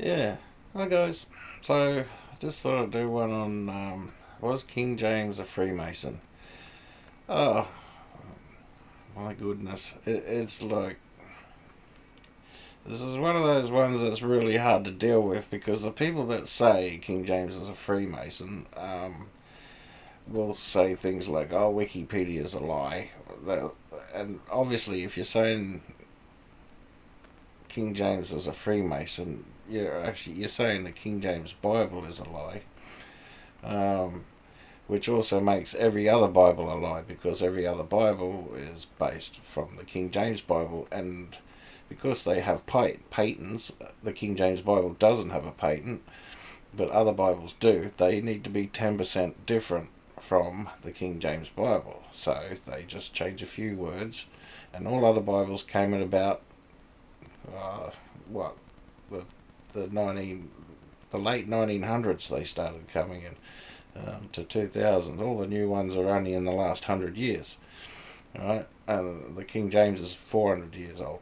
Yeah. Hi guys. So I just thought I'd do one on was King James a Freemason? Oh my goodness. It's like this is one of those ones that's really hard to deal with because the people that say King James is a Freemason will say things like, "Oh, Wikipedia's a lie," and obviously, if you're saying King James was a Freemason, you're saying the King James Bible is a lie. Um, which also makes every other Bible a lie because every other Bible is based from the King James Bible, and because they have patents, the King James Bible doesn't have a patent, but other Bibles do. They need to be 10% different from the King James Bible, so they just change a few words, and all other Bibles came in about uh, what the the 19 the late 1900s they started coming in. To 2000. All the new ones are only in the last 100 years. Right? And the King James is 400 years old.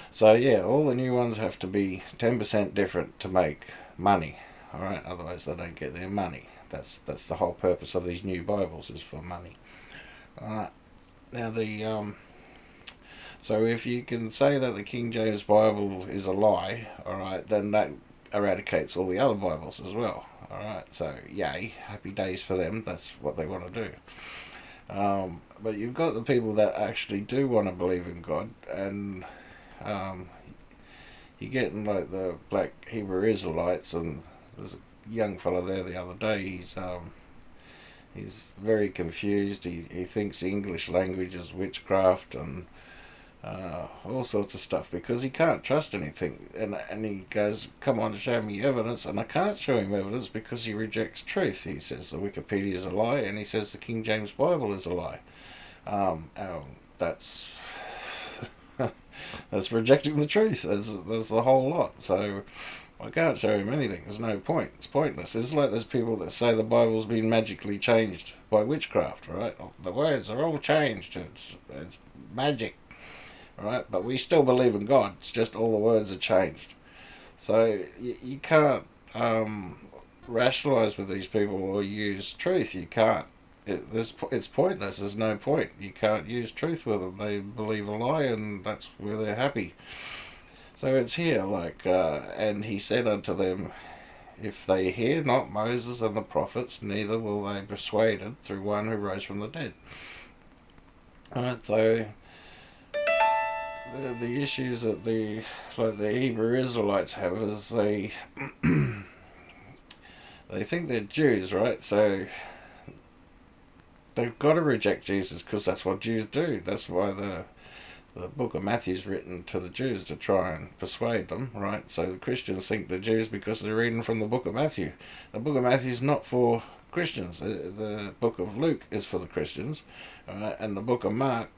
So, yeah, all the new ones have to be 10% different to make money. All right? Otherwise, they don't get their money. That's the whole purpose of these new Bibles is for money. All right. Now, so if you can say that the King James Bible is a lie, all right, then that eradicates all the other Bibles as well. All right, so yay, happy days for them. That's what they want to do. But you've got the people that actually do want to believe in God, and um, you're getting like the black Hebrew Israelites, and there's a young fella there the other day. He's very confused. He thinks the English language is witchcraft and all sorts of stuff because he can't trust anything. And he goes, "Come on, show me evidence." And I can't show him evidence because he rejects truth. He says the Wikipedia is a lie, and he says the King James Bible is a lie. Oh, that's that's rejecting the truth. There's the whole lot. So I can't show him anything. There's no point. It's pointless. It's like there's people that say the Bible's been magically changed by witchcraft, right? The words are all changed. It's magic, right? But we still believe in God. It's just all the words are changed. So you can't rationalize with these people or use truth. You can't. It's pointless. There's no point. You can't use truth with them. They believe a lie, and that's where they're happy. So it's here, and he said unto them, if they hear not Moses and the prophets, neither will they be persuaded through one who rose from the dead. Alright, so the issues that the Hebrew Israelites have is they think they're Jews, right? So they've got to reject Jesus because that's what Jews do. That's why the book of Matthew is written to the Jews to try and persuade them, right? So the Christians think they're Jews because they're reading from the book of Matthew. The book of Matthew is not for Christians. The book of Luke is for the Christians, and the book of Mark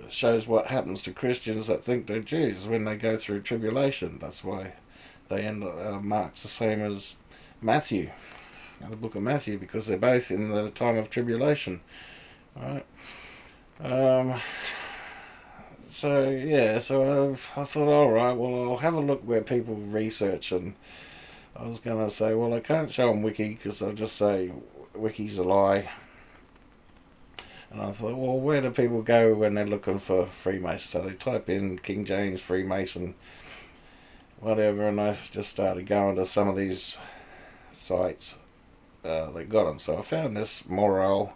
shows what happens to Christians that think they're Jews when they go through tribulation. That's why they end up, Mark's the same as Matthew, the book of Matthew, because they're both in the time of tribulation. Right? Um, so yeah, I thought, all right, well, I'll have a look where people research, and I was gonna say, well, I can't show them Wiki because they'll just say Wiki's a lie. And I thought, well, where do people go when they're looking for Freemason? So they type in King James Freemason, whatever, and I just started going to some of these sites that got them. So I found this Morale.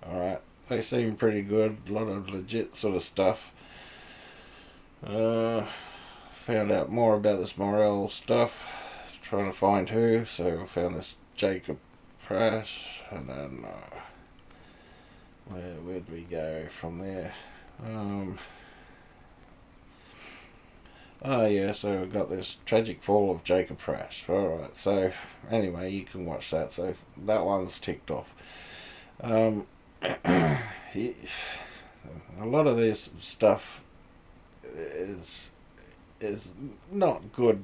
All right, they seem pretty good. A lot of legit sort of stuff. Uh, Found out more about this Morale stuff. Trying to find who. So I found this Jacob Pratt, and then where'd we go from there? Um, oh yeah, so we got this tragic fall of Jacob Pratt. All right, so anyway, you can watch that. So that one's ticked off. Um, he, a lot of this stuff is is not good,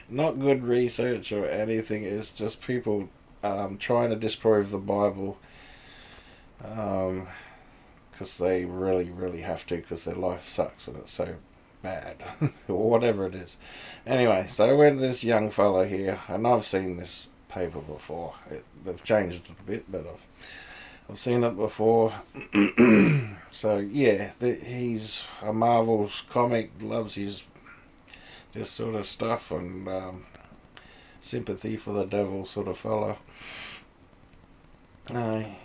not good research or anything. It's just people trying to disprove the Bible because they really, really have to because their life sucks and it's so bad or whatever it is. Anyway, so when this young fellow here, and I've seen this paper before, they've changed it a bit, but I've seen it before. So yeah, he's a Marvel's comic, loves his this sort of stuff, and sympathy for the devil sort of fella.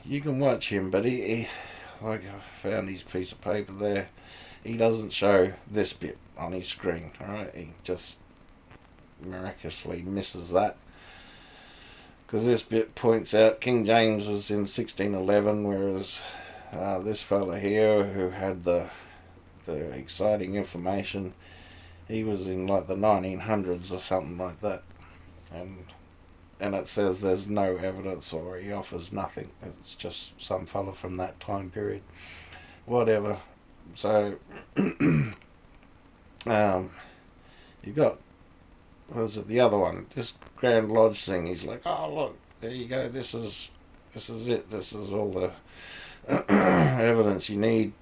You can watch him, but he like I found his piece of paper there. He doesn't show this bit on his screen. All right, he just miraculously misses that, because this bit points out King James was in 1611, whereas this fella here, who had the exciting information, he was in like the 1900s or something like that, and it says there's no evidence, or he offers nothing. It's just some fella from that time period. Whatever. So you got, what is it, the other one, this Grand Lodge thing. He's like, oh look, there you go, this is it, this is all the evidence you need.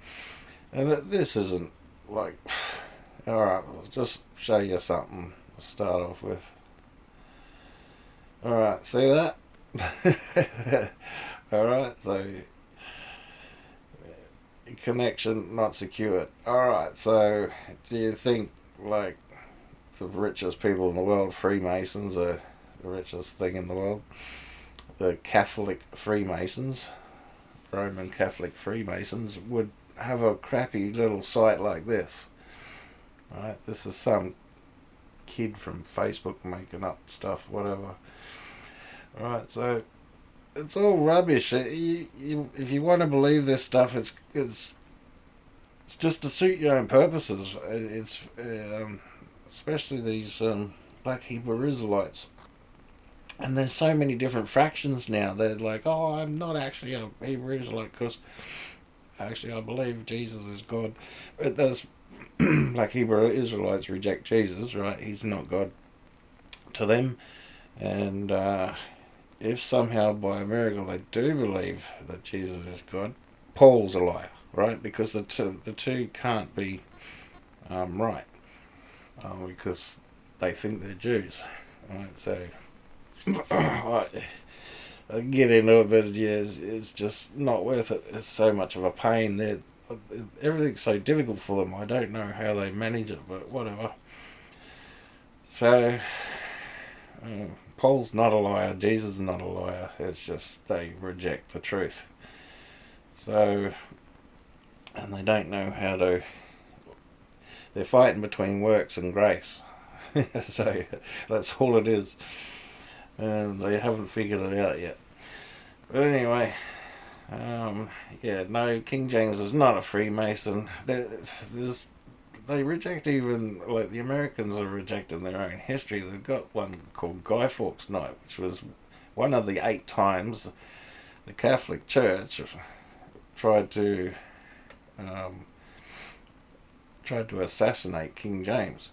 And this isn't like, alright, I'll just show you something to start off with. Alright, see that? Alright, so connection not secured. Alright, so do you think like the richest people in the world, Freemasons, are the richest thing in the world? The Catholic Freemasons, Roman Catholic Freemasons, would have a crappy little site like this. Right, this is some kid from Facebook making up stuff, whatever. Right, so it's all rubbish. If you want to believe this stuff, it's just to suit your own purposes. It's especially these black Hebrew Israelites. And there's so many different fractions now. They're like, oh, I'm not actually a Hebrew Israelite because actually I believe Jesus is God. But there's like Hebrew Israelites reject Jesus, right? He's not God to them. And if somehow by a miracle they do believe that Jesus is God, Paul's a liar, right? Because the two can't be right, because they think they're Jews, right? So I get into it, but yeah, it's just not worth it. It's so much of a pain. Everything's so difficult for them. I don't know how they manage it, but whatever. So Paul's not a liar, Jesus is not a liar. It's just they reject the truth. So, and they don't know how to. They're fighting between works and grace. So that's all it is. And they haven't figured it out yet. But anyway, yeah, no, King James is not a Freemason. They reject, even like the Americans are rejecting their own history. They've got one called Guy Fawkes Night, which was one of the 8 times the Catholic Church tried to assassinate King James.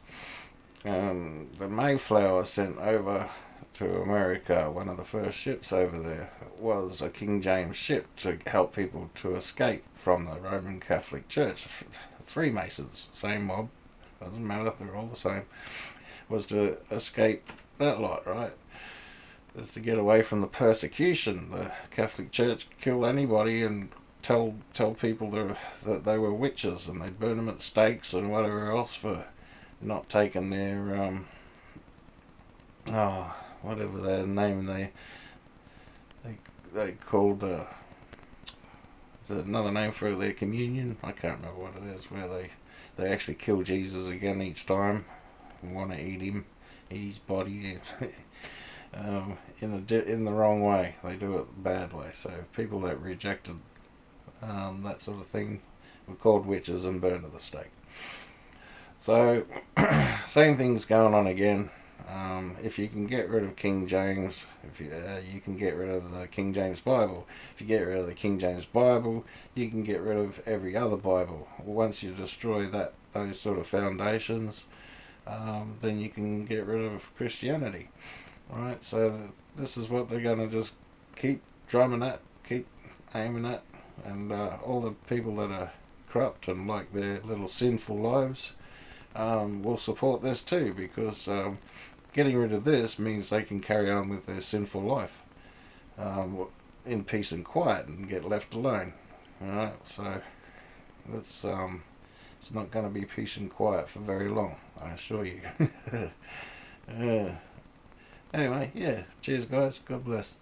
The Mayflower sent over to America, one of the first ships over there was a King James ship to help people to escape from the Roman Catholic Church. Freemasons, same mob, doesn't matter, they're all the same, was to escape that lot, right? Is to get away from the persecution. The Catholic Church kill anybody and tell people that they were witches, and they'd burn them at stakes and whatever else for not taking their whatever their name they called is it another name for their communion? I can't remember what it is, where they actually kill Jesus again each time and want to eat his body in the wrong way. They do it the bad way. So people that rejected that sort of thing were called witches and burned at the stake. So same thing's going on again. If you can get rid of King James, if you can get rid of the King James Bible. If you get rid of the King James Bible, you can get rid of every other Bible. Once you destroy those sort of foundations, then you can get rid of Christianity. Right? So this is what they're going to just keep drumming at, keep aiming at, and all the people that are corrupt and like their little sinful lives will support this too, because getting rid of this means they can carry on with their sinful life in peace and quiet and get left alone. Alright, so that's it's not going to be peace and quiet for very long, I assure you. Anyway, yeah, cheers guys, God bless.